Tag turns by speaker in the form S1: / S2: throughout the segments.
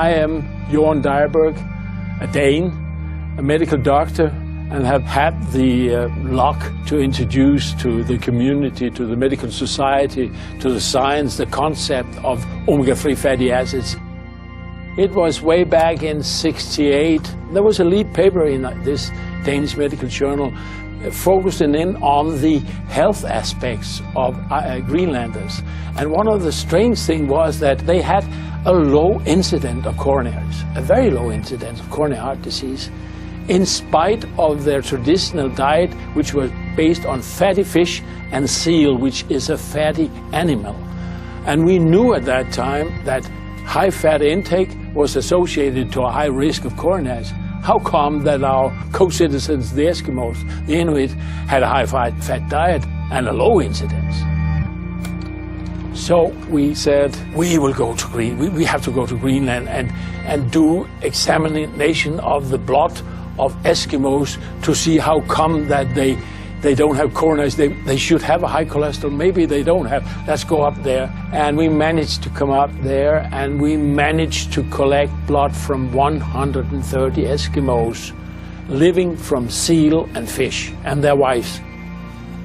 S1: I am Jorn Dyerberg, a Dane, a medical doctor, and have had the luck to introduce to the community, to the medical society, to the science, the concept of omega-3 fatty acids. It was way back in '68. There was a lead paper in this Danish medical journal focusing in on the health aspects of Greenlanders. And one of the strange things was that they had a low incidence of coronaries, a very low incidence of coronary heart disease, in spite of their traditional diet, which was based on fatty fish and seal, which is a fatty animal. And we knew at that time that high fat intake was associated to a high risk of coronaries. How come that our co-citizens, the Eskimos, the Inuit, had a high fat diet and a low incidence? So we said, we will go to we have to go to Greenland and do examination of the blood of Eskimos to see how come that they don't have coronaries. They should have a high cholesterol. Maybe they don't have. Let's go up there. And we managed to come up there, and we managed to collect blood from 130 Eskimos living from seal and fish and their wives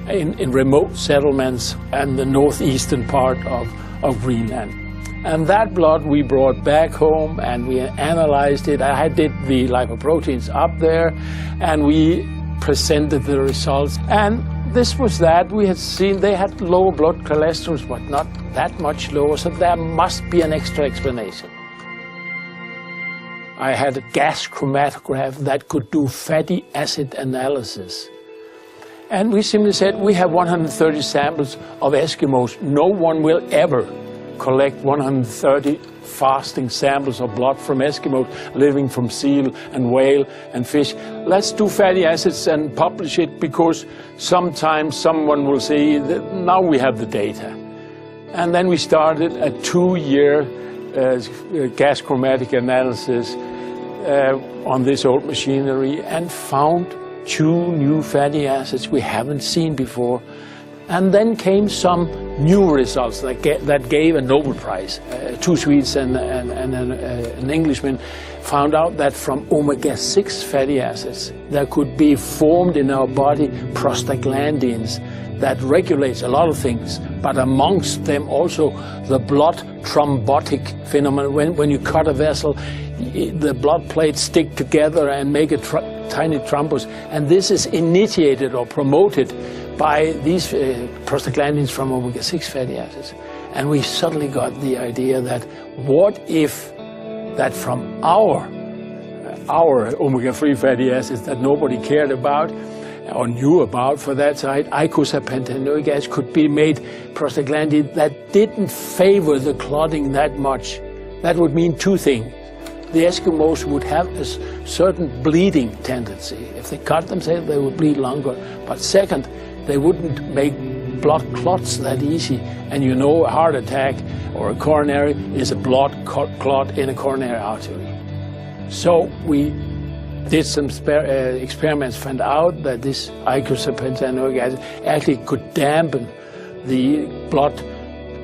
S1: in remote settlements and the northeastern part of Greenland. And that blood we brought back home and we analyzed it. I did the lipoproteins up there, and we presented the results. And this was that. We had seen they had low blood cholesterol, but not that much lower, so there must be an extra explanation. I had a gas chromatograph that could do fatty acid analysis. And we simply said, we have 130 samples of Eskimos. No one will ever collect 130 fasting samples of blood from Eskimos living from seal and whale and fish. Let's do fatty acids and publish it, because sometimes someone will say that now we have the data. And then we started a 2-year gas chromatic analysis on this old machinery and found 2 new fatty acids we haven't seen before. And then came some new results that gave a Nobel Prize. 2 Swedes and an Englishman found out that from omega-6 fatty acids there could be formed in our body prostaglandins that regulates a lot of things, but amongst them also the blood thrombotic phenomenon. When you cut a vessel, the blood plates stick together and make a tiny thrombus, and this is initiated or promoted by these prostaglandins from omega-6 fatty acids. And we suddenly got the idea that what if that from our omega-3 fatty acids that nobody cared about or knew about for that side, icosapentaenoic acid, could be made prostaglandin that didn't favor the clotting that much. That would mean 2 things. The Eskimos would have a certain bleeding tendency. If they cut themselves, they would bleed longer. But second, they wouldn't make blood clots that easy. And you know, a heart attack or a coronary is a blood clot in a coronary artery. So we did some experiments, found out that this icosapentaenoic acid actually could dampen the blood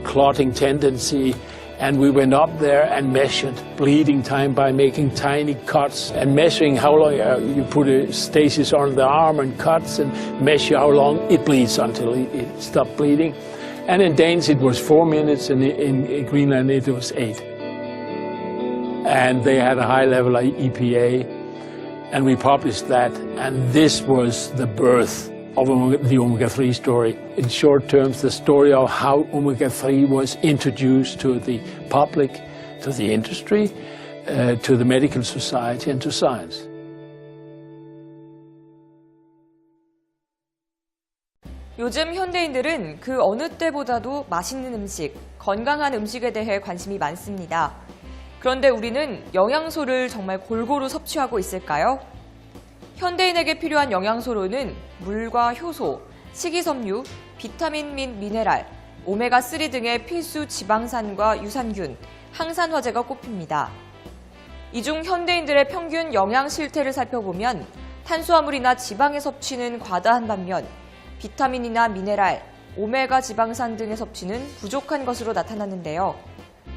S1: clotting tendency. And we went up there and measured bleeding time by making tiny cuts and measuring how long you put a stasis on the arm and cuts and measure how long it bleeds until it stopped bleeding. And in Danes it was 4 minutes, and in Greenland it was 8. And they had a high level of EPA, and we published that, and this was the birth of the omega-3 story. In short terms, the story of how omega-3 was introduced to the public, to the industry, to the medical society and to science.
S2: 요즘 현대인들은 그 어느 때보다도 맛있는 음식, 건강한 음식에 대해 관심이 많습니다. 그런데 우리는 영양소를 정말 골고루 섭취하고 있을까요? 현대인에게 필요한 영양소로는 물과 효소, 식이섬유, 비타민 및 미네랄, 오메가3 등의 필수 지방산과 유산균, 항산화제가 꼽힙니다. 이 중 현대인들의 평균 영양 실태를 살펴보면 탄수화물이나 지방의 섭취는 과다한 반면 비타민이나 미네랄, 오메가 지방산 등의 섭취는 부족한 것으로 나타났는데요.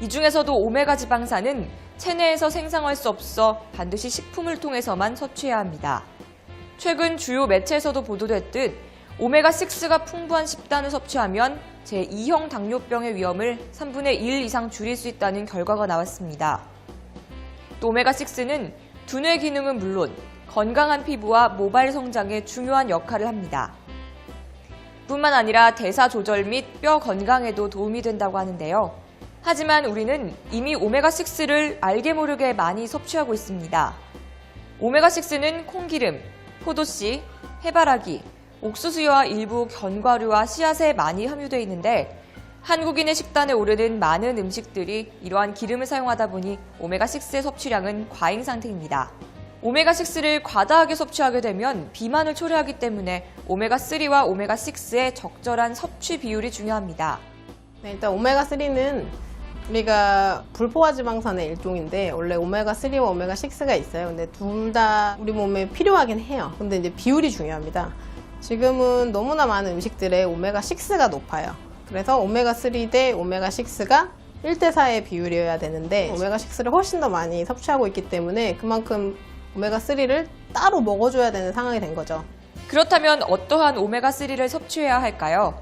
S2: 이 중에서도 오메가 지방산은 체내에서 생성할 수 없어 반드시 식품을 통해서만 섭취해야 합니다. 최근 주요 매체에서도 보도됐듯 오메가6가 풍부한 식단을 섭취하면 제2형 당뇨병의 위험을 3분의 1 이상 줄일 수 있다는 결과가 나왔습니다. 또 오메가6는 두뇌 기능은 물론 건강한 피부와 모발 성장에 중요한 역할을 합니다. 뿐만 아니라 대사 조절 및 뼈 건강에도 도움이 된다고 하는데요. 하지만 우리는 이미 오메가6를 알게 모르게 많이 섭취하고 있습니다. 오메가6는 콩기름, 포도씨, 해바라기, 옥수수와 일부 견과류와 씨앗에 많이 함유되어 있는데 한국인의 식단에 오르는 많은 음식들이 이러한 기름을 사용하다 보니 오메가6의 섭취량은 과잉 상태입니다. 오메가6를 과다하게 섭취하게 되면 비만을 초래하기 때문에 오메가3와 오메가6의 적절한 섭취 비율이 중요합니다.
S3: 네, 일단 오메가3는 우리가 불포화 지방산의 일종인데 원래 오메가3와 오메가6가 있어요. 근데 둘 다 우리 몸에 필요하긴 해요. 근데 이제 비율이 중요합니다. 지금은 너무나 많은 음식들에 오메가6가 높아요. 그래서 오메가3 대 오메가6가 1대4의 비율이어야 되는데 오메가6를 훨씬 더 많이 섭취하고 있기 때문에 그만큼 오메가3를 따로 먹어줘야 되는 상황이 된 거죠.
S2: 그렇다면 어떠한 오메가3를 섭취해야 할까요?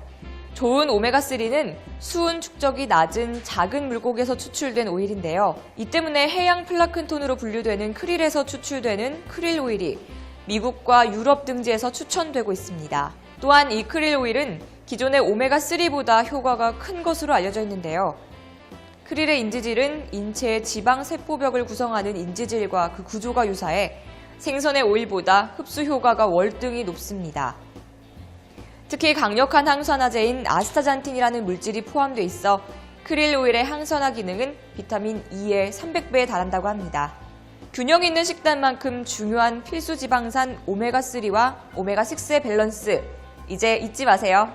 S2: 좋은 오메가3는 수은 축적이 낮은 작은 물고기에서 추출된 오일인데요. 이 때문에 해양 플라크톤으로 분류되는 크릴에서 추출되는 크릴 오일이 미국과 유럽 등지에서 추천되고 있습니다. 또한 이 크릴 오일은 기존의 오메가3보다 효과가 큰 것으로 알려져 있는데요. 크릴의 인지질은 인체의 지방 세포벽을 구성하는 인지질과 그 구조가 유사해 생선의 오일보다 흡수 효과가 월등히 높습니다. 특히 강력한 항산화제인 아스타잔틴이라는 물질이 포함되어 있어 크릴 오일의 항산화 기능은 비타민 E의 300배에 달한다고 합니다. 균형 있는 식단만큼 중요한 필수 지방산 오메가3와 오메가6의 밸런스, 이제 잊지 마세요.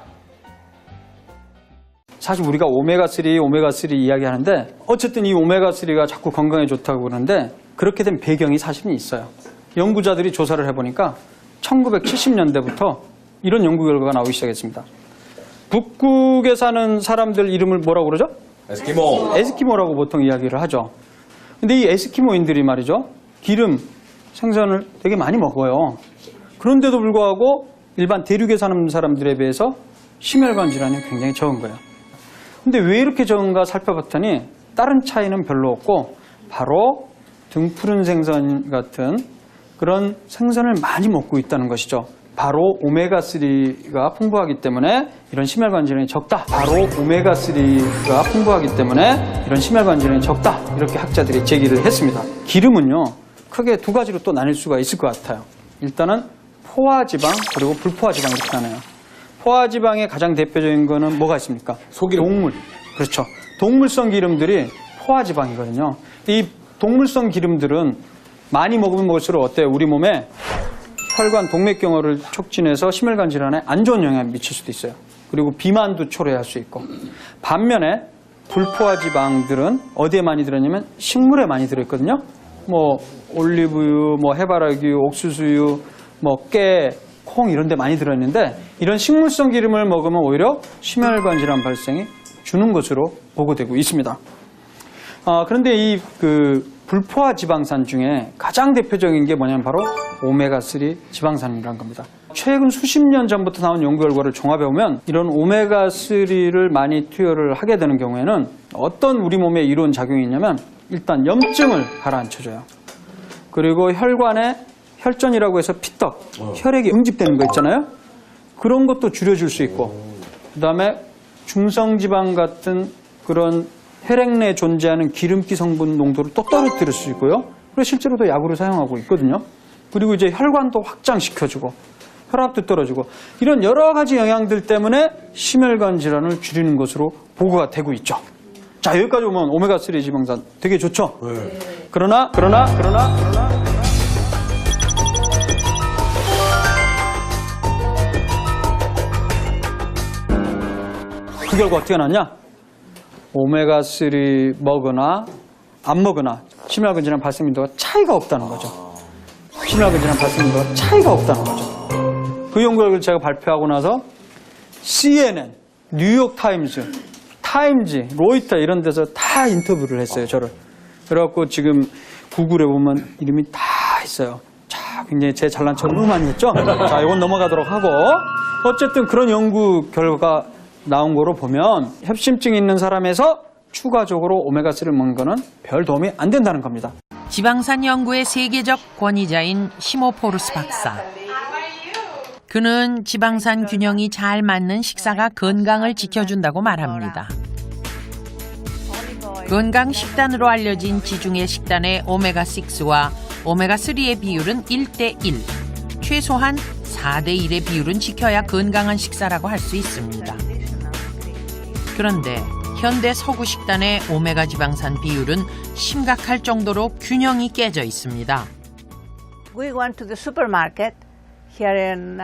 S4: 사실 우리가 오메가3 이야기하는데 어쨌든 이 오메가3가 자꾸 건강에 좋다고 그러는데 그렇게 된 배경이 사실은 있어요. 연구자들이 조사를 해보니까 1970년대부터 이런 연구 결과가 나오기 시작했습니다. 북극에 사는 사람들 이름을 뭐라고 그러죠?
S5: 에스키모.
S4: 에스키모라고 보통 이야기를 하죠. 근데 이 에스키모인들이 말이죠. 기름, 생선을 되게 많이 먹어요. 그런데도 불구하고 일반 대륙에 사는 사람들에 비해서 심혈관 질환이 굉장히 적은 거예요. 근데 왜 이렇게 적은가 살펴봤더니 다른 차이는 별로 없고 바로 등푸른 생선 같은 그런 생선을 많이 먹고 있다는 것이죠. 바로 오메가3가 풍부하기 때문에 이런 심혈관 질환이 적다. 바로 오메가3가 풍부하기 때문에 이런 심혈관 질환이 적다. 이렇게 학자들이 제기를 했습니다. 기름은요, 크게 두 가지로 또 나뉠 수가 있을 것 같아요. 일단은 포화지방 그리고 불포화지방 이렇게 나눠요. 포화지방의 가장 대표적인 거는 뭐가 있습니까?
S5: 소기름.
S4: 동물. 그렇죠. 동물성 기름들이 포화지방이거든요. 이 동물성 기름들은 많이 먹으면 먹을수록 어때요? 우리 몸에 혈관 동맥경화를 촉진해서 심혈관 질환에 안 좋은 영향을 미칠 수도 있어요. 그리고 비만도 초래할 수 있고. 반면에 불포화 지방들은 어디에 많이 들었냐면 식물에 많이 들어있거든요. 뭐 올리브유, 뭐 해바라기, 옥수수유, 뭐 깨, 콩 이런 데 많이 들어있는데 이런 식물성 기름을 먹으면 오히려 심혈관 질환 발생이 주는 것으로 보고되고 있습니다. 그런데 이 불포화 지방산 중에 가장 대표적인 게 뭐냐면 바로 오메가3 지방산이라는 겁니다. 최근 수십 년 전부터 나온 연구 결과를 종합해보면 이런 오메가3를 많이 투여를 하게 되는 경우에는 어떤 우리 몸에 이로운 작용이 있냐면 일단 염증을 가라앉혀줘요. 그리고 혈관에 혈전이라고 해서 피떡, 혈액이 응집되는 거 있잖아요. 그런 것도 줄여줄 수 있고 그 다음에 중성지방 같은 그런 혈액 내에 존재하는 기름기 성분 농도를 또 떨어뜨릴 수 있고요. 그리고 실제로도 약으로 사용하고 있거든요. 그리고 이제 혈관도 확장시켜주고 혈압도 떨어지고 이런 여러 가지 영향들 때문에 심혈관 질환을 줄이는 것으로 보고가 되고 있죠. 자, 여기까지 오면 오메가3 지방산 되게 좋죠.
S5: 네.
S4: 그러나 그 결과 어떻게 나왔냐? 오메가3 먹으나 안 먹으나 심혈관 질환 발생 빈도가 차이가 없다는 거죠. 심혈관 질환 발생 빈도가 차이가 없다는 거죠. 그 연구 결과를 제가 발표하고 나서 CNN, 뉴욕타임즈 타임지, 로이터 이런 데서 다 인터뷰를 했어요, 저를. 그래갖고 지금 구글에 보면 이름이 다 있어요. 자, 굉장히 제 잘난 척을 너무 많이 했죠? 자, 이건 넘어가도록 하고. 어쨌든 그런 연구 결과 나온 거로 보면 협심증 있는 사람에서 추가적으로 오메가3를 먹는 거는 별 도움이 안 된다는 겁니다.
S5: 지방산 연구의 세계적 권위자인 시모포르스 박사. 그는 지방산 균형이 잘 맞는 식사가 건강을 지켜준다고 말합니다. 건강 식단으로 알려진 지중해 식단의 오메가6와 오메가3의 비율은 1대1, 최소한 4대1의 비율은 지켜야 건강한 식사라고 할 수 있습니다. 그런데 현대 서구 식단의 오메가 지방산 비율은 심각할 정도로 균형이 깨져 있습니다.
S6: We went to the supermarket here in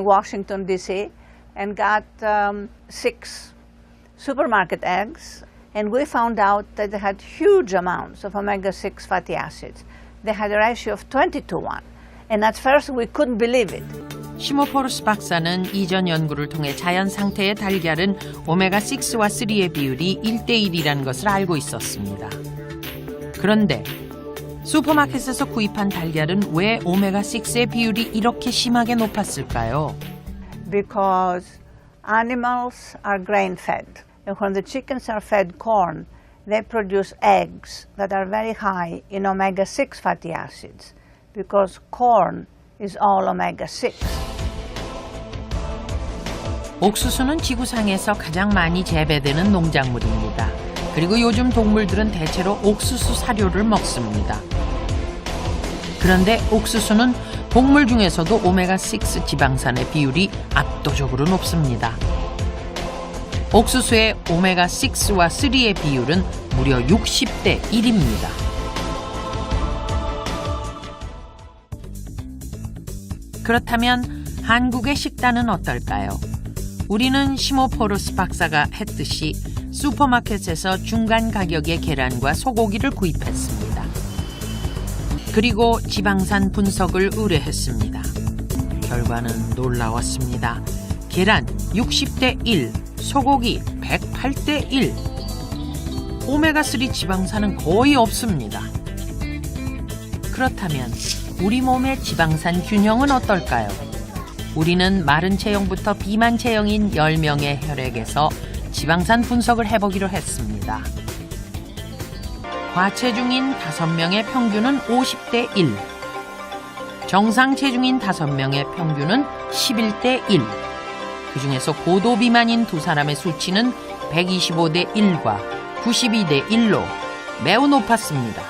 S6: Washington, D.C. and got 6 supermarket eggs, and we found out that they had huge amounts of omega-6 fatty acids. They had a ratio of 20-1, and at first we couldn't believe it.
S5: 시모포르스 박사는 이전 연구를 통해 자연 상태의 달걀은 오메가6와 3의 비율이 1대1이라는 것을 알고 있었습니다. 그런데 슈퍼마켓에서 구입한 달걀은 왜 오메가6의 비율이 이렇게 심하게 높았을까요?
S6: Because animals are grain-fed, and when the chickens are fed corn, they produce eggs that are very high in omega-6 fatty acids, because corn is all omega-6.
S5: 옥수수는 지구상에서 가장 많이 재배되는 농작물입니다. 그리고 요즘 동물들은 대체로 옥수수 사료를 먹습니다. 그런데 옥수수는 곡물 중에서도 오메가6 지방산의 비율이 압도적으로 높습니다. 옥수수의 오메가6와 3의 비율은 무려 60대 1입니다. 그렇다면 한국의 식단은 어떨까요? 우리는 시모포르스 박사가 했듯이 슈퍼마켓에서 중간 가격의 계란과 소고기를 구입했습니다. 그리고 지방산 분석을 의뢰했습니다. 결과는 놀라웠습니다. 계란 60대 1, 소고기 108대 1. 오메가3 지방산은 거의 없습니다. 그렇다면 우리 몸의 지방산 균형은 어떨까요? 우리는 마른 체형부터 비만 체형인 10명의 혈액에서 지방산 분석을 해보기로 했습니다. 과체중인 5명의 평균은 50대 1, 정상 체중인 5명의 평균은 11대 1, 그중에서 고도 비만인 2사람의 수치는 125대 1과 92대 1로 매우 높았습니다.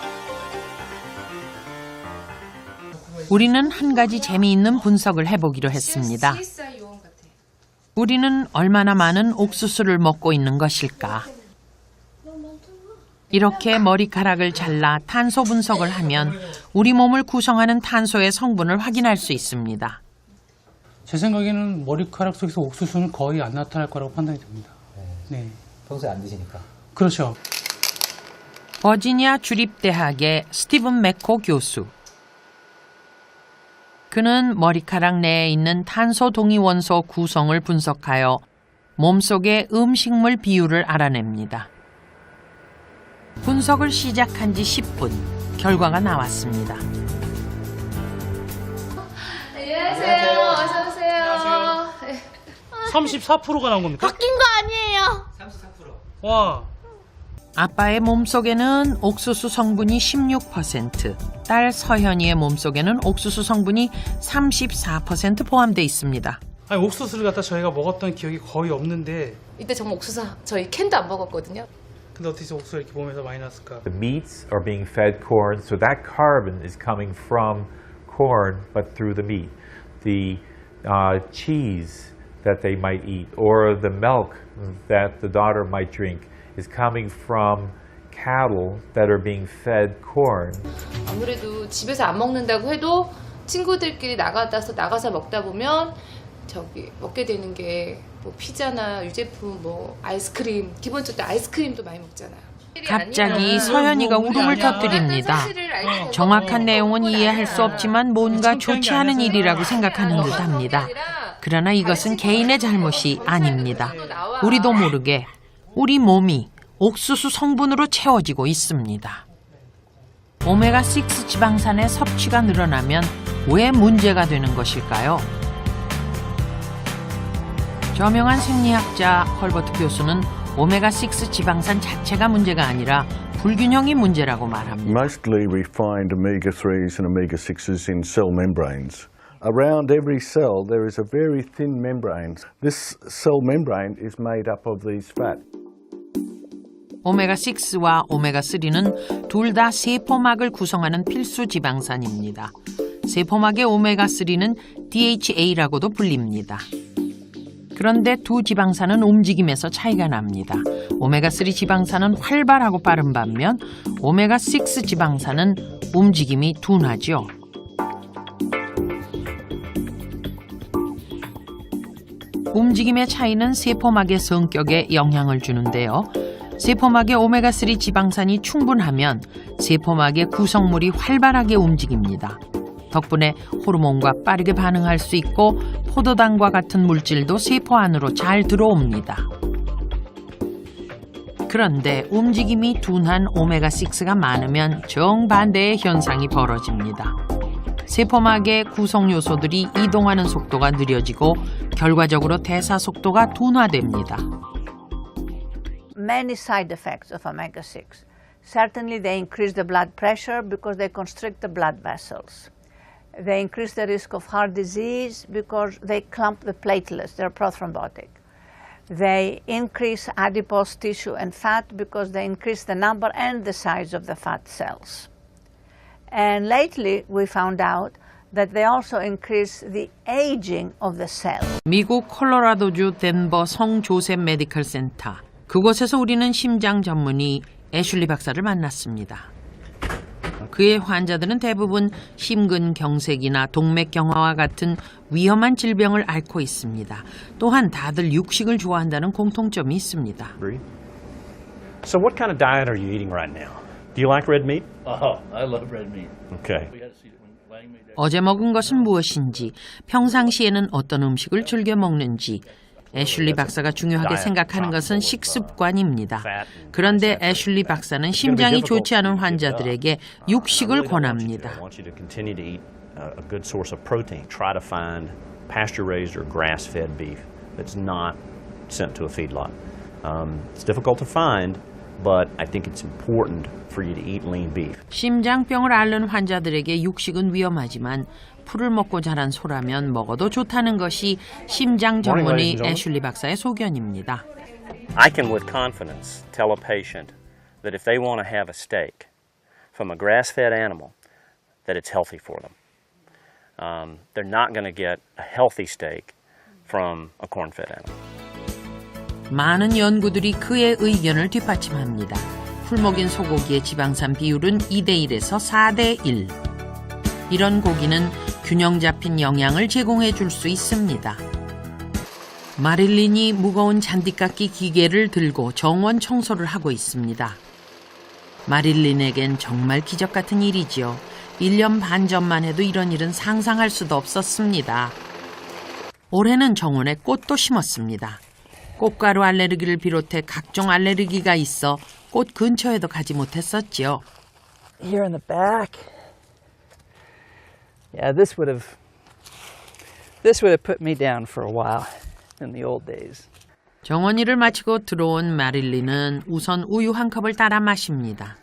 S5: 우리는 한 가지 재미있는 분석을 해보기로 했습니다. 우리는 얼마나 많은 옥수수를 먹고 있는 것일까? 이렇게 머리카락을 잘라 탄소 분석을 하면 우리 몸을 구성하는 탄소의 성분을 확인할 수 있습니다.
S7: 제 생각에는 머리카락 속에서 옥수수는 거의 안 나타날 거라고 판단이 됩니다. 네.
S8: 평소에 안 드시니까.
S7: 그렇죠.
S5: 버지니아 주립대학의 스티븐 맥코 교수. 그는 머리카락 내에 있는 탄소 동위 원소 구성을 분석하여 몸속의 음식물 비율을 알아냅니다. 분석을 시작한 지 10분, 결과가 나왔습니다.
S9: 안녕하세요. 어서 오세요.
S7: 34%가 나온 겁니까?
S9: 바뀐 거 아니에요?
S7: 34%. 와.
S5: 아빠의 몸속에는 옥수수 성분이 16%, 딸 서현이의 몸속에는 옥수수 성분이 34% 포함되어 있습니다.
S7: 아니, 옥수수를 갖다 저희가 먹었던 기억이 거의 없는데.
S9: 이때 정말 옥수수 저희 캔도 안 먹었거든요.
S7: 근데 어떻게 옥수수가 이렇게 몸에서 많이 났을까?
S10: The meats are being fed corn, so that carbon is coming from corn, but through the meat. The cheese that they might eat, or the milk that the daughter might drink, is coming from cattle that are being fed corn.
S9: 아무래도 집에서 안 먹는다고 해도 친구들끼리 나가서 먹다 보면 저기 먹게 되는 게 뭐 피자나 유제품, 뭐 아이스크림, 기본적으로 아이스크림도 많이 먹잖아요.
S5: 갑자기 서현이가 울음을 터뜨립니다. 정확한 내용은 이해할 수 없지만 뭔가 좋지 않은 일이라고 생각하는 듯합니다. 그러나 이것은 개인의 잘못이 아닙니다. 우리도 모르게 우리 몸이 옥수수 성분으로 채워지고 있습니다. 오메가6 지방산의 섭취가 늘어나면 왜 문제가 되는 것일까요? 저명한 생리학자 헐버트 교수는 오메가6 지방산 자체가 문제가 아니라 불균형이 문제라고 말합니다.
S8: Mostly we find omega-3s and omega-6s in cell membranes. Around every cell there is a very thin membrane. This cell membrane is made up of these fat.
S5: 오메가6와 오메가3는 둘 다 세포막을 구성하는 필수 지방산입니다. 세포막의 오메가3는 DHA라고도 불립니다. 그런데 두 지방산은 움직임에서 차이가 납니다. 오메가3 지방산은 활발하고 빠른 반면 오메가6 지방산은 움직임이 둔하죠. 움직임의 차이는 세포막의 성격에 영향을 주는데요. 세포막의 오메가3 지방산이 충분하면 세포막의 구성물이 활발하게 움직입니다. 덕분에 호르몬과 빠르게 반응할 수 있고 포도당과 같은 물질도 세포 안으로 잘 들어옵니다. 그런데 움직임이 둔한 오메가6가 많으면 정반대의 현상이 벌어집니다. 세포막의 구성 요소들이 이동하는 속도가 느려지고 결과적으로 대사 속도가 둔화됩니다.
S6: Many side effects of omega-6. Certainly they increase the blood pressure because they constrict the blood vessels. They increase the risk of heart disease because they clump the platelets, they're prothrombotic. They increase adipose tissue and fat because they increase the number and the size of the fat cells. And lately we found out that they also increase the aging of the cell.
S5: 미국 콜로라도주 덴버 성 조셉 메디컬 센터. 그곳에서 우리는 심장 전문의 애슐리 박사를 만났습니다. 그의 환자들은 대부분 심근경색이나 동맥경화와 같은 위험한 질병을 앓고 있습니다. 또한 다들 육식을 좋아한다는 공통점이 있습니다.
S11: So what kind of diet are you eating right now? Do you like red meat?
S12: Oh, I love red meat.
S11: Okay.
S5: 어제 먹은 것은 무엇인지, 평상시에는 어떤 음식을 즐겨 먹는지, 애슐리 박사가 중요하게 생각하는 것은 식습관입니다. 그런데 애슐리 박사는 심장이 좋지 않은 환자들에게 육식을 권합니다.
S11: A good source of protein. Try to find pasture-raised or grass-fed beef that's not sent to a feedlot. It's difficult to find, but I think it's important for you to eat lean beef.
S5: 심장병을 앓는 환자들에게 육식은 위험하지만 풀을 먹고 자란 소라면 먹어도 좋다는 것이 심장 전문의 애슐리 박사의 소견입니다.
S13: I can with confidence tell a patient that if they want to have a steak from a grass-fed animal, that it's healthy for them. They're not going to get a healthy steak from a corn-fed animal.
S5: 많은 연구들이 그의 의견을 뒷받침합니다. 풀먹인 소고기의 지방산 비율은 2대1에서 4대1. 이런 고기는 균형 잡힌 영양을 제공해 줄 수 있습니다. 마릴린이 무거운 잔디깎기 기계를 들고 정원 청소를 하고 있습니다. 마릴린에겐 정말 기적 같은 일이지요. 1년 반 전만 해도 이런 일은 상상할 수도 없었습니다. 올해는 정원에 꽃도 심었습니다. 꽃가루 알레르기를 비롯해 각종 알레르기가 있어 꽃 근처에도 가지 못했었지요.
S14: Here in the back. Yeah, this would have put me down for a while in the old days.
S5: 정원 일을 마치고 들어온 마릴린은 우선 우유 한 컵을 따라 마십니다.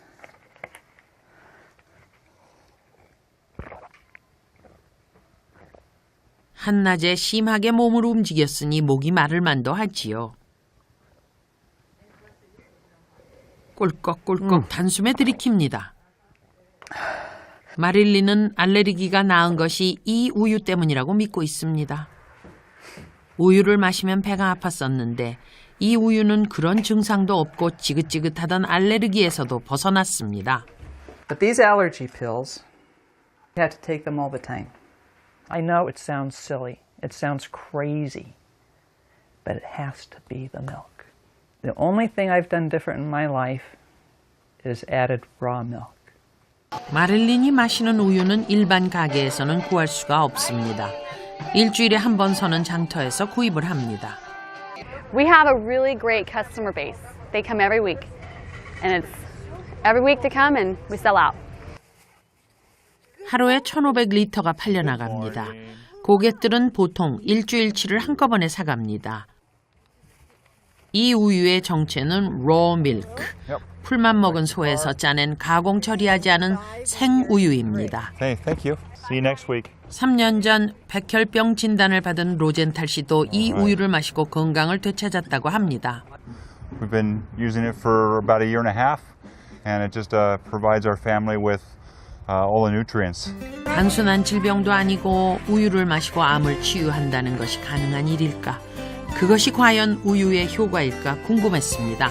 S5: 한낮에 심하게 몸을 움직였으니 목이 마를 만도 하지요. 꿀꺽꿀꺽 단숨에 들이킵니다. 마릴린은 알레르기가 나은 것이 이 우유 때문이라고 믿고 있습니다. 우유를 마시면 배가 아팠었는데 이 우유는 그런 증상도 없고 지긋지긋하던 알레르기에서도 벗어났습니다.
S14: But these allergy pills, you have to take them all the time. I know it sounds silly, it sounds crazy, but it has to be the milk. The only thing I've done different in my life is added raw milk.
S5: 마릴린이 마시는 우유는 일반 가게에서는 구할 수가 없습니다. 일주일에 한 번 서는 장터에서 구입을 합니다.
S15: We have a really great customer base. they come every week. And it's every week to come and we sell out.
S5: 하루에 1,500리터가 팔려나갑니다. 고객들은 보통 일주일치를 한꺼번에 사갑니다. 이 우유의 정체는 raw milk. 풀만 먹은 소에서 짜낸 가공 처리하지 않은 생우유입니다.
S16: Hey, thank you. See you next week.
S5: 3년 전 백혈병 진단을 받은 로젠탈 씨도 이 우유를 마시고 건강을 되찾았다고 합니다.
S16: We've been using it for about a year and a half, and it just provides our family with all the nutrients.
S5: 단순한 질병도 아니고 우유를 마시고 암을 치유한다는 것이 가능한 일일까? 그것이 과연 우유의 효과일까 궁금했습니다.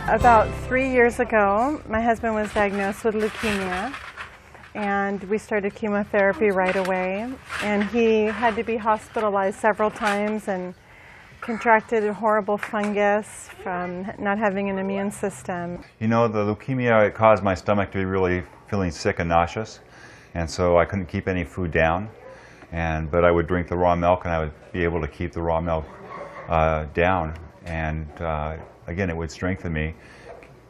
S17: About 3 years ago, my husband was diagnosed with leukemia, and we started chemotherapy right away. And he had to be hospitalized several times and contracted a horrible fungus from not having an immune system.
S16: You know, the leukemia, it caused my stomach to be really feeling sick and nauseous, and so I couldn't keep any food down. But I would drink the raw milk, and I would be able to keep the raw milk down. And again, it would strengthen me,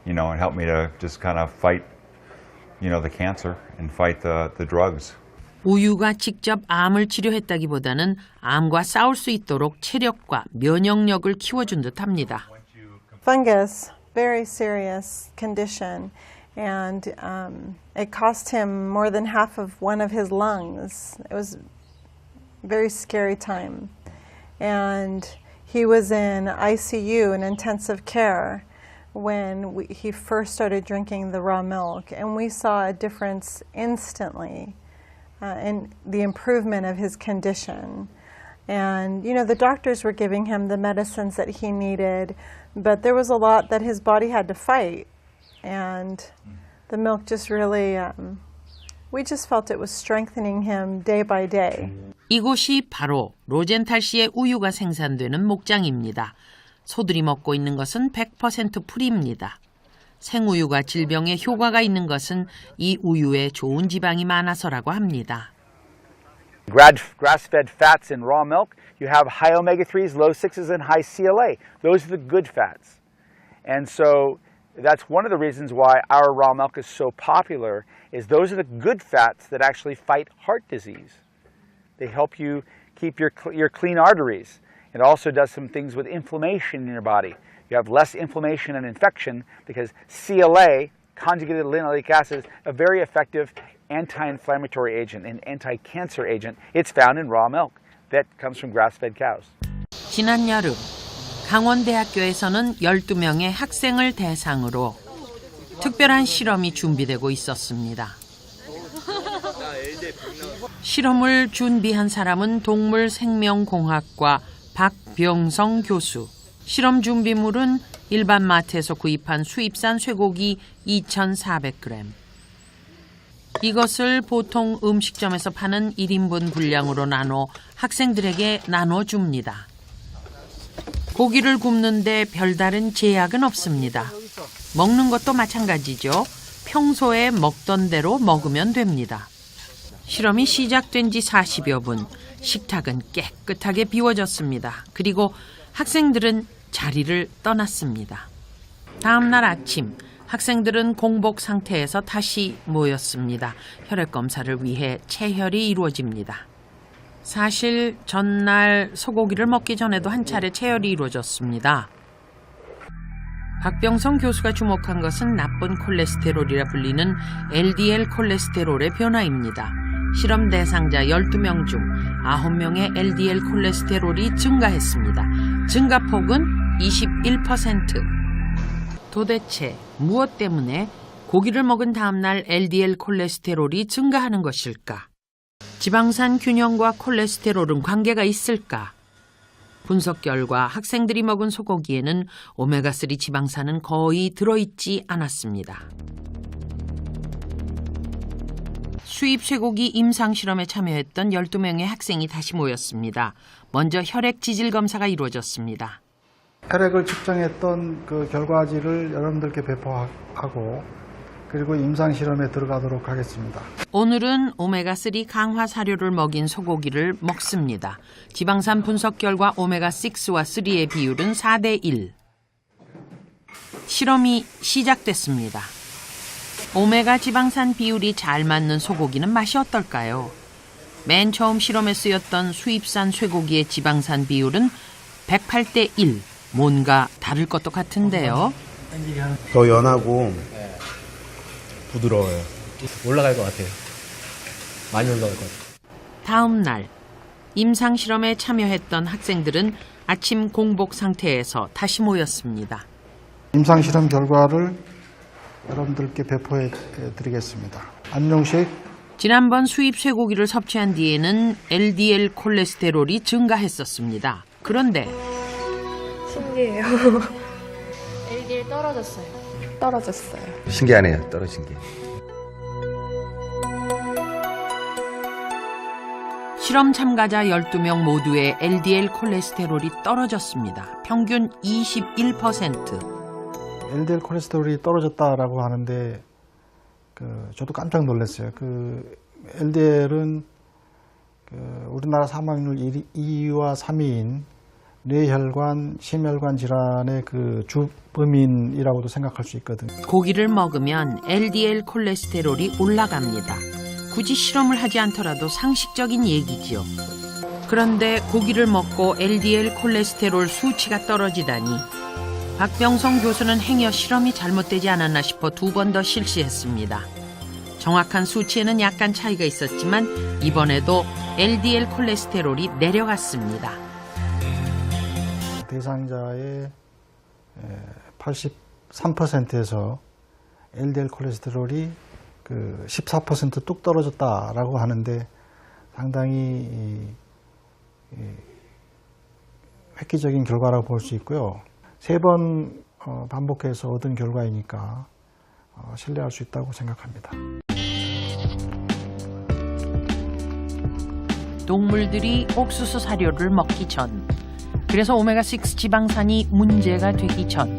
S16: you know, and help me to just kind of fight, you know, the cancer and fight the drugs.
S5: 우유가 직접 암을 치료했다기보다는 암과 싸울 수 있도록 체력과 면역력을 키워준 듯합니다.
S17: Fungus, very serious condition, and it cost him more than half of one of his lungs. It was a very scary time, and he was in ICU, in intensive care, when he first started drinking the raw milk, and we saw a difference instantly in the improvement of his condition. And, you know, the doctors were giving him the medicines that he needed, but there was a lot that his body had to fight. And the milk just really, we just felt it was strengthening him day by day.
S5: 이곳이 바로 로젠탈 씨의 우유가 생산되는 목장입니다. 소들이 먹고 있는 것은 100% 풀입니다. 생우유가 질병에 효과가 있는 것은 이 우유에 좋은 지방이 많아서라고 합니다.
S18: Grass-fed fats in raw milk, you have high omega-3s, low 6s, and high CLA. Those are the good fats. And so that's one of the reasons why our raw milk is so popular, is those are the good fats that actually fight heart disease. They help you keep your clean arteries. It also does some things with inflammation in your body. You have less inflammation and infection because CLA, conjugated linoleic acid, is a very effective anti-inflammatory agent and anti-cancer agent. It's found in raw milk that comes from grass-fed cows.
S5: 지난 여름 강원대학교에서는 12명의 학생을 대상으로 특별한 실험이 준비되고 있었습니다. 실험을 준비한 사람은 동물생명공학과 박병성 교수. 실험 준비물은 일반 마트에서 구입한 수입산 쇠고기 2,400g. 이것을 보통 음식점에서 파는 1인분 분량으로 나눠 학생들에게 나눠줍니다. 고기를 굽는데 별다른 제약은 없습니다. 먹는 것도 마찬가지죠. 평소에 먹던 대로 먹으면 됩니다. 실험이 시작된 지 40여 분, 식탁은 깨끗하게 비워졌습니다. 그리고 학생들은 자리를 떠났습니다. 다음 날 아침, 학생들은 공복 상태에서 다시 모였습니다. 혈액 검사를 위해 체혈이 이루어집니다. 사실 전날 소고기를 먹기 전에도 한 차례 체혈이 이루어졌습니다. 박병성 교수가 주목한 것은 나쁜 콜레스테롤이라 불리는 LDL 콜레스테롤의 변화입니다. 실험 대상자 12명 중 9명의 LDL 콜레스테롤이 증가했습니다. 증가폭은 21%. 도대체 무엇 때문에 고기를 먹은 다음 날 LDL 콜레스테롤이 증가하는 것일까? 지방산 균형과 콜레스테롤은 관계가 있을까? 분석 결과 학생들이 먹은 소고기에는 오메가3 지방산은 거의 들어있지 않았습니다. 수입 쇠고기 임상 실험에 참여했던 12명의 학생이 다시 모였습니다. 먼저 혈액 지질 검사가 이루어졌습니다.
S19: 혈액을 측정했던 그 결과지를 여러분들께 배포하고 그리고 임상 실험에 들어가도록 하겠습니다.
S5: 오늘은 오메가3 강화 사료를 먹인 소고기를 먹습니다. 지방산 분석 결과 오메가6와 3의 비율은 4:1. 실험이 시작됐습니다. 오메가 지방산 비율이 잘 맞는 소고기는 맛이 어떨까요? 맨 처음 실험에 쓰였던 수입산 쇠고기의 지방산 비율은 108대 1. 뭔가 다를 것도 같은데요.
S20: 더 연하고 부드러워요.
S12: 올라갈 것 같아요. 많이 올라갈 것 같아요.
S5: 다음 날 임상 실험에 참여했던 학생들은 아침 공복 상태에서 다시 모였습니다.
S19: 임상실험 결과를 여러분들께 배포해 드리겠습니다. 안녕식.
S5: 지난번 수입 쇠고기를 섭취한 뒤에는 LDL 콜레스테롤이 증가했었습니다. 그런데
S21: 신기해요. LDL 떨어졌어요. 떨어졌어요.
S20: 신기하네요. 떨어진 게.
S5: 실험 참가자 12명 모두의 LDL 콜레스테롤이 떨어졌습니다. 평균 21%.
S19: LDL 콜레스테롤이 떨어졌다라고 하는데 저도 깜짝 놀랐어요. LDL은 우리나라 사망률 2위와 3위인 뇌혈관, 심혈관 질환의 주범인이라고도 생각할 수 있거든요.
S5: 고기를 먹으면 LDL 콜레스테롤이 올라갑니다. 굳이 실험을 하지 않더라도 상식적인 얘기지요. 그런데 고기를 먹고 LDL 콜레스테롤 수치가 떨어지다니 박병성 교수는 행여 실험이 잘못되지 않았나 싶어 2번 더 실시했습니다. 정확한 수치에는 약간 차이가 있었지만 이번에도 LDL 콜레스테롤이 내려갔습니다.
S19: 대상자의 83%에서 LDL 콜레스테롤이 14% 뚝 떨어졌다라고 하는데 상당히 획기적인 결과라고 볼 수 있고요. 3번 반복해서 얻은 결과이니까 신뢰할 수 있다고 생각합니다.
S5: 동물들이 옥수수 사료를 먹기 전, 그래서 오메가6 지방산이 문제가 되기 전,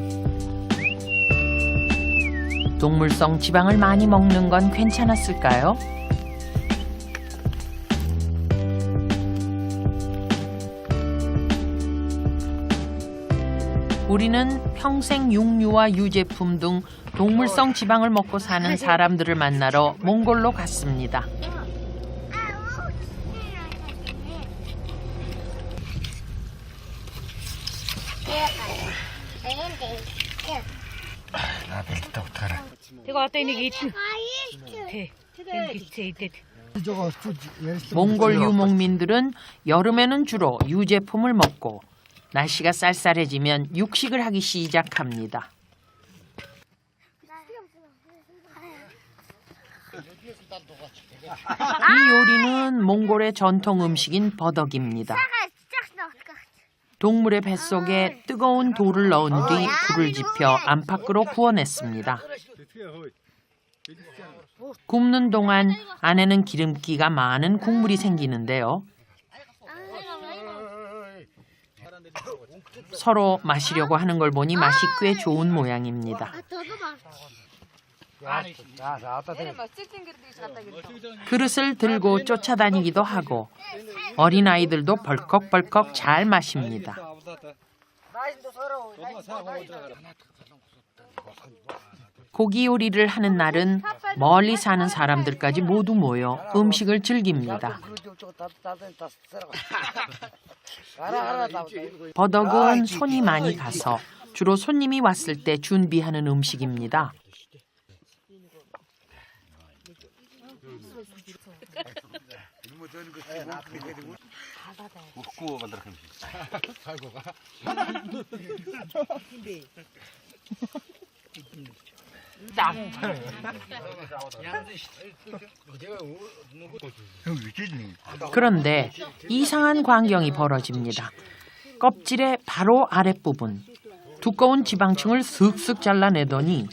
S5: 동물성 지방을 많이 먹는 건 괜찮았을까요? 우리는 평생 육류와 유제품 등 동물성 지방을 먹고 사는 사람들을 만나러 몽골로 갔습니다. 몽골 유목민들은 여름에는 주로 유제품을 먹고 날씨가 쌀쌀해지면 육식을 하기 시작합니다. 이 요리는 몽골의 전통 음식인 버덕입니다. 동물의 뱃속에 뜨거운 돌을 넣은 뒤 불을 지펴 안팎으로 구워냈습니다. 굽는 동안 안에는 기름기가 많은 국물이 생기는데요. 서로 마시려고 하는 걸 보니 맛이 꽤 좋은 모양입니다. 그릇을 들고 쫓아다니기도 하고 어린아이들도 벌컥벌컥 잘 마십니다. 고기 요리를 하는 날은 멀리 사는 사람들까지 모두 모여 음식을 즐깁니다. 버덕은 손이 많이 가서 주로 손님이 왔을 때 준비하는 음식입니다. 그런데 이상한 광경이 벌어집니다. 껍질의 바로 아랫부분, 두꺼운 지방층을 슥슥 잘라내더니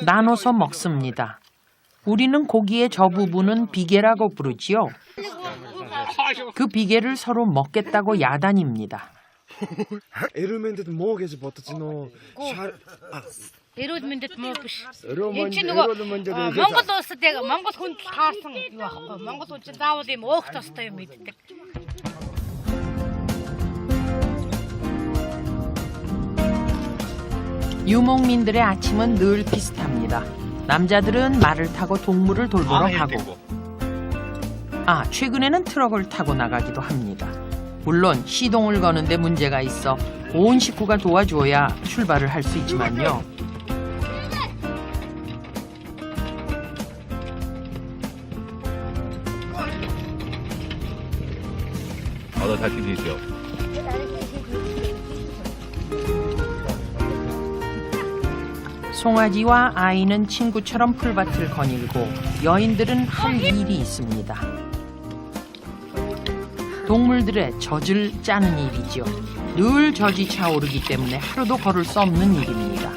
S5: 나눠서 먹습니다. 우리는 고기의 저 부분은 비계라고 부르지요. 그 비계를 서로 먹겠다고 야단입니다.
S1: Эрүүл мэндэд мууш. Энд чинь нөгөө Монгол улсад яг Монгол хүн таарсан юу аахгүй. Монгол хүн чинь заавал ийм өөх тостой юм мэддэг.
S5: 유목민들의 아침은 늘 비슷합니다. 남자들은 말을 타고 동물을 돌보러 가고, 최근에는 트럭을 타고 나가기도 합니다. 물론 시동을 거는데 문제가 있어 온 식구가 도와줘야 출발을 할 수 있지만요. 송아지와 아이는 친구처럼 풀밭을 거닐고 여인들은 할 일이 있습니다. 동물들의 젖을 짜는 일이죠. 늘 젖이 차오르기 때문에 하루도 걸을 수 없는 일입니다.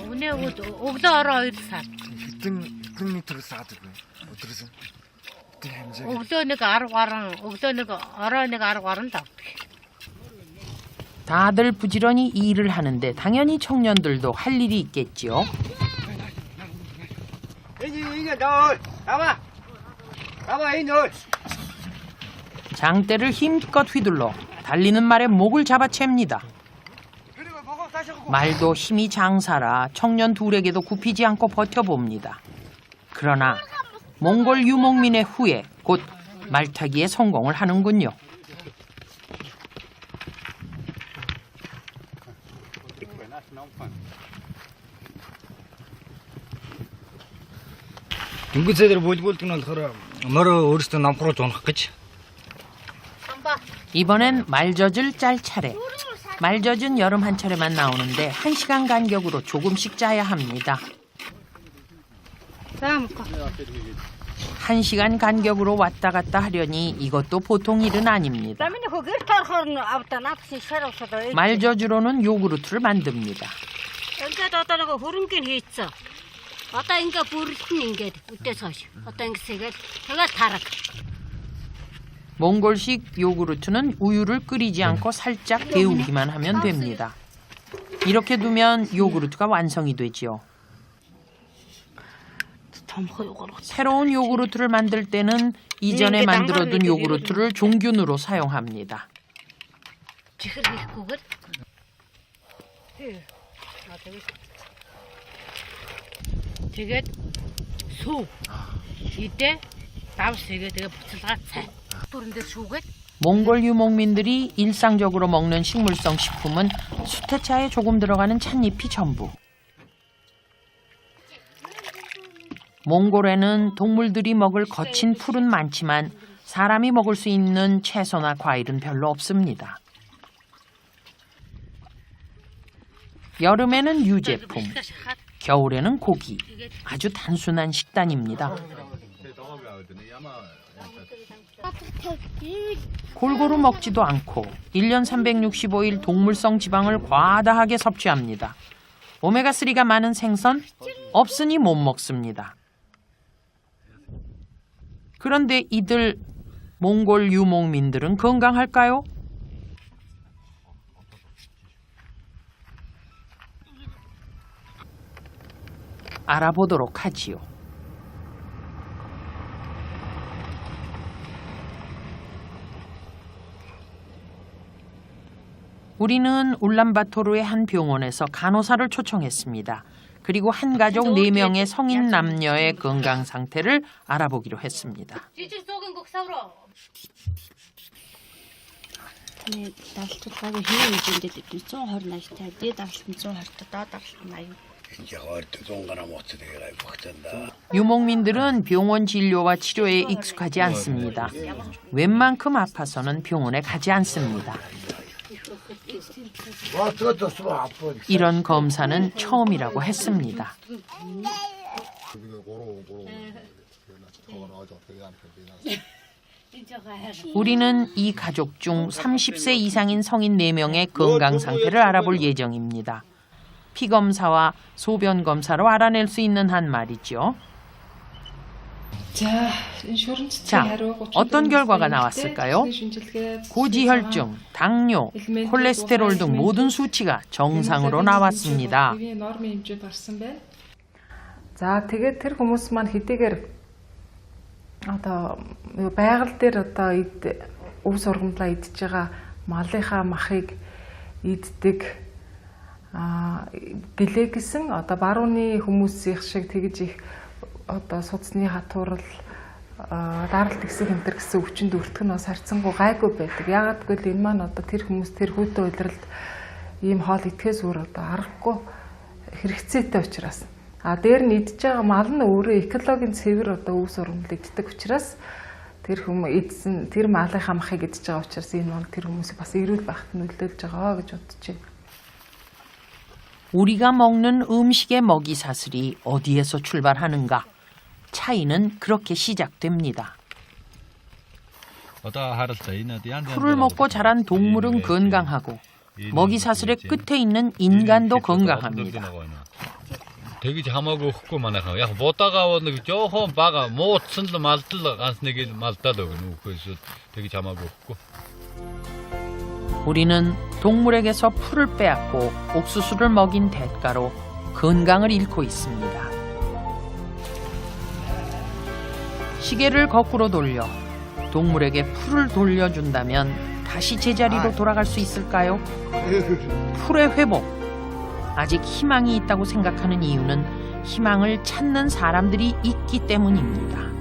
S1: Үнэ өглөө ороо 2 сар.
S22: хэдэн метр саадаг вэ? Өдрөөс нь.
S1: Өглөө нэг 10 гаруй, өглөө нэг ороо нэг 10 гаруй даав.
S5: 다들 부지런히 일을 하는데 당연히 청년들도 할 일이 있겠지요. 장대를 힘껏 휘둘러 달리는 말에 목을 잡아챕니다. 말도 힘이 장사라 청년 둘에게도 굽히지 않고 버텨봅니다. 그러나 몽골 유목민의 후에 곧 말타기에 성공을 하는군요.
S22: Дүнгийн 볼болдог нь болохоор мороо өөрөөсөө намхруулж унах гэж.
S5: 이번엔 말젖을 짤 차례. 말젖은 여름 한 차례만 나오는데 1시간 간격으로 조금씩 짜야 합니다. 1시간 간격으로 왔다 갔다 하려니 이것도 보통 일은 아닙니다. 말젖으로는 요구르트를 만듭니다. 몽골식 요구르트는 우유를 끓이지 않고 살짝 데우기만 하면 됩니다. 이렇게 두면 요구르트가 완성이 되지요. 새로운 요구르트를 만들 때는 이전에 만들어둔 요구르트를 종균으로 사용합니다.
S1: Тэгээд сүү 이때 다음시에 내가 붙여서 차. 그런데 수고
S5: 몽골 유목민들이 일상적으로 먹는 식물성 식품은 수태차에 조금 들어가는 찻잎이 전부. 몽골에는 동물들이 먹을 거친 풀은 많지만 사람이 먹을 수 있는 채소나 과일은 별로 없습니다. 여름에는 유제품, 겨울에는 고기. 아주 단순한 식단입니다. 골고루 먹지도 않고 1년 365일 동물성 지방을 과다하게 섭취합니다. 오메가3가 많은 생선 없으니 못 먹습니다. 그런데 이들 몽골 유목민들은 건강할까요? 알아보도록 하지요. 우리는 울란바토르의 한 병원에서 간호사를 초청했습니다. 그리고 한 가족 4명의 성인 남녀의 건강 상태를 알아보기로 했습니다. 유목민들은 병원 진료와 치료에 익숙하지 않습니다. 웬만큼 아파서는 병원에 가지 않습니다. 이런 검사는 처음이라고 했습니다. 우리는 이 가족 중 30세 이상인 성인 4명의 건강 상태를 알아볼 예정입니다. 피검사와 소변검사로 알아낼 수 있는 한 말이죠. 자, 어떤 결과가 나왔을까요? 고지혈증, 당뇨, 콜레스테롤 등 모든 수치가 정상으로 나왔습니다.
S2: За тэгээд тэр хүмүүс маань хэдийгээр одоо байгаль дээр одоо өв сургамлаа идж байгаа малынхаа махыг иддэг гэлээ гэсэн одоо барууны хүмүүсийн шиг тэгж их одоо судасны хатуурал даралт гисэх энтер гэсэн өвчнөд өртгөх нь бас харьцангуй гайгүй байдаг. Яагаад гэвэл энэ маань одоо тэр хүмүүс тэр хүүтэй удиралд ийм хоол идэхээс өөр одоо аргагүй хэрэгцээтэй учраас. Дээр нь идж байгаа мал нь өөрөө экологийн цэвэр одоо өв сургамл иддэг учраас тэр хүмүүс идсэн тэр малынхаа махыг идж байгаа учраас энэ маань тэр хүмүүсийг бас эрүүл байхад нөлөөлж байгаа гэж бодож байна.
S5: 우리가 먹는 음식의 먹이 사슬이 어디에서 출발하는가? 차이는 그렇게 시작됩니다. 풀을 먹고 자란 동물은 건강하고 먹이 사슬의 끝에 있는 인간도 건강합니다.
S3: 되게 잠하고 흙고만 하고 야 못다가 오는 조금 바가 못 쓴다 말들라 간스네기 말다도 그래서 되게 잠하고 흙고
S5: 우리는 동물에게서 풀을 빼앗고 옥수수를 먹인 대가로 건강을 잃고 있습니다. 시계를 거꾸로 돌려 동물에게 풀을 돌려준다면 다시 제자리로 돌아갈 수 있을까요? 풀의 회복. 아직 희망이 있다고 생각하는 이유는 희망을 찾는 사람들이 있기 때문입니다.